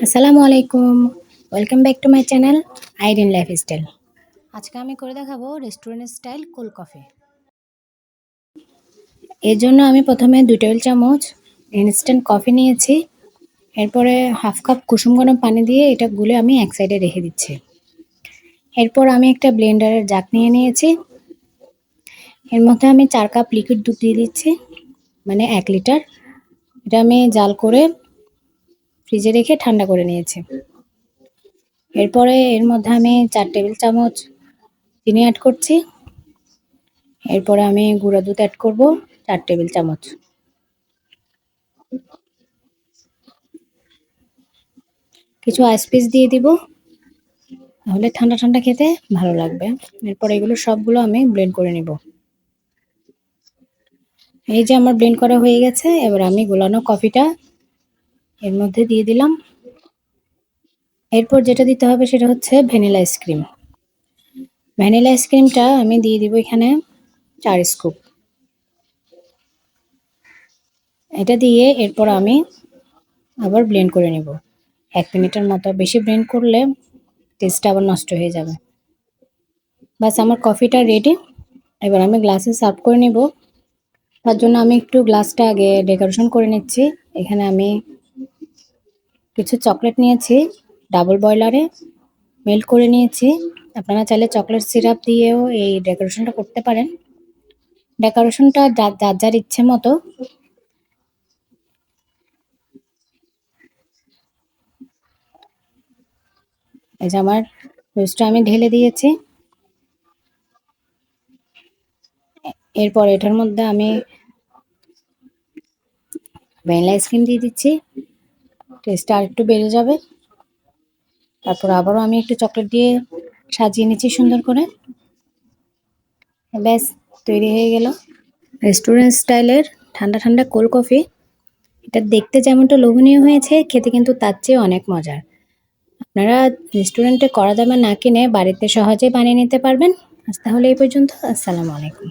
আসসালামু আলাইকুম। Welcome back to my channel Irene lifestyle. আজকে আমি করে দেখাবো রেস্টুরেন্ট স্টাইল কোল্ড কফি। এর জন্য আমি প্রথমে 2 টেবিল চামচ ইনস্ট্যান্ট কফি নিয়েছি। এরপরে হাফ কাপ কুসুম গরম পানি দিয়ে এটা গুলে আমি এক সাইডে রেখে দিচ্ছি। এরপর আমি একটা ব্লেন্ডারের জাগ নিয়ে নিয়েছি। এর মধ্যে আমি 4 কাপ লিকুইড দুধ দিয়ে দিচ্ছি, মানে 1 লিটার। এটা আমি জাল করে ফ্রিজে রেখে ঠান্ডা করে নিয়েছি। এরপরে এর মধ্যে আমি 4 টেবিল চামচ চিনি অ্যাড করছি। এরপরে আমি গুঁড়া দুধ অ্যাড করব 4 টেবিল চামচ। কিছু আইস পিস দিয়ে দিব, তাহলে ঠান্ডা ঠান্ডা খেতে ভালো লাগবে। এরপর এগুলো সবগুলো আমি ব্লেন্ড করে নিব। এই যে আমার ব্লেন্ড করা হয়ে গেছে। এবার আমি গোলানো কফিটা এর মধ্যে দিয়ে দিলাম। এরপর যেটা দিতে হবে সেটা হচ্ছে ভ্যানিলা আইসক্রিম। ভ্যানিলা আইসক্রিমটা আমি দিয়ে দিব এখানে 4 স্কুপ। এটা দিয়ে এরপর আমি আবার ব্লেন্ড করে নেব 1 মিনিটের মতো। বেশি ব্লেন্ড করলে টেস্টটা আবার নষ্ট হয়ে যাবে। বাস আমার কফিটা রেডি। এবার আমি গ্লাসে সার্ভ করে নেব। তার জন্য আমি একটু গ্লাসটা আগে ডেকোরেশন করে নিচ্ছি। এখানে আমি কিছু চকলেট নিয়েছি, ডাবল বয়লারে মেল্ট করে নিয়েছি। আপনারা চাইলে চকলেট সিরাপ দিয়েও এই ডেকোরেশনটা করতে পারেন। ডেকোরেশনটা যার যার ইচ্ছে মতো। এই যে আমার রোস্টটা আমি ঢেলে দিয়েছি। এরপর এটার মধ্যে আমি ভ্যানিলা আইসক্রিম দিয়ে দিচ্ছি, টেস্টটা আরেকটু বেড়ে যাবে। তারপর আবারও আমি একটু চকলেট দিয়ে সাজিয়ে নিচ্ছি সুন্দর করে। ব্যাস তৈরি হয়ে গেল রেস্টুরেন্ট স্টাইলের ঠান্ডা ঠান্ডা কোল্ড কফি। এটা দেখতে যেমনটা লোভনীয় হয়েছে, খেতে কিন্তু তার চেয়ে অনেক মজার। আপনারা রেস্টুরেন্টে কড়া দামে না কিনে বাড়িতে সহজেই বানিয়ে নিতে পারবেন। আজ তাহলে এই পর্যন্ত। আসসালামু আলাইকুম।